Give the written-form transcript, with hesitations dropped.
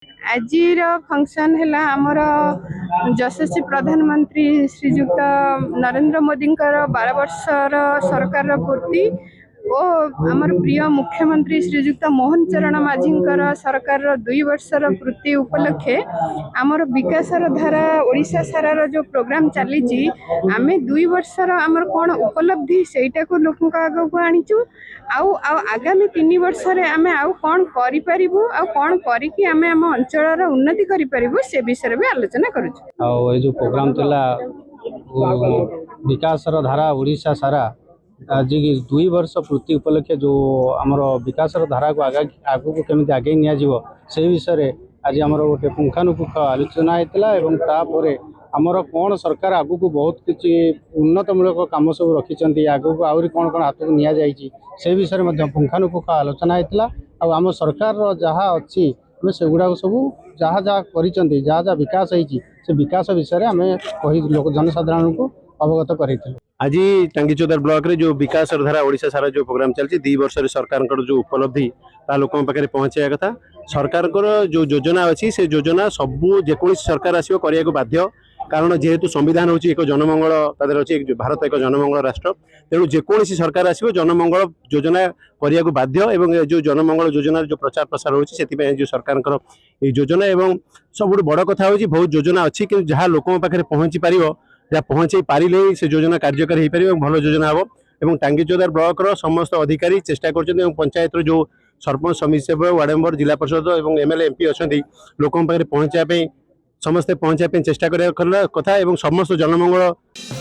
आज फंक्शन है आमर यशस्वी प्रधानमंत्री श्रीजुक्त नरेंद्र मोदी 12 वर्षर सरकार पूर्ति और आमर प्रिय मुख्यमंत्री श्रीजुक्त मोहन चरण माझी सरकार 2 वर्षर पूर्ति उपलक्षे आमर विकासर धारा ओडिशा सारार जो प्रोग्राम चली आमे 2 वर्षर आमर कौन उपलब्धि सेटा को लोक आग को आनीचु आगामी 3 वर्ष आमे आउ कौन करिपारिबु आ कौन करिकि आमे आम अंचलर उन्नति करिपारिबु से विषय भी आलोचना करूछु। आ जो प्रोग्राम तला विकासर धारा ओडिशा सारा आज 2 वर्ष पूर्ति उपलक्षे जो आमर विकासर धारा को आगू को केमी आगे नियाजिवो से विषय आज आमर गोटे पुंखानुपुंख आलोचना होता है। आमर कौन सरकार आगू को बहुत किसी उन्नतमूलक कम सब रखी आगू को आहरी कौन कौन हाथ को नि से विषय पुंखानुपुंख आलोचना होता आम सरकार जहाँ अच्छी से गुड़ाक सब जहाँ जहाँ कर विकास होती से विकास विषय आम कही जनसाधारण को अवगत कर। आज टांगीचोदार ब्लॉक रे जो विकास धारा ओडिशा सारा जो प्रोग्राम चलती 2 वर्ष सरकार जो उपलब्धि ता लोकों पाखे पहुँचा कथा सरकार जो योजना अच्छी से योजना सबू जेको सरकार आसो करने को बाध्य कारण जेहेतु संविधान हूँ एक जनमंगल तादर अच्छी भारत एक जनमंगल राष्ट्र तेणु जेकोसी सरकार आसो जनमंगल योजना करने को बाध्य एवं जो जनमंगल योजना जो प्रचार प्रसार होती जो सरकार योजना एवं सब बड़ कथा हूँ बहुत योजना अच्छी कि जहाँ लोकों पाखे पहुँची पार जहाँ पहुँचे पारे से योजना कार्यकारी हो पार भल योजना हम एवं टांगीचोदार ब्लॉक समस्त अधिकारी चेष्टा कर पंचायत जो सरपंच समिति सेवक वार्ड मेंबर जिला परिषद और एमएलए एमपी अच्छा लोकों पाखे पहुँचापी समस्ते पहुँचापी चेष्टा करा कथा समस्त जनमंगल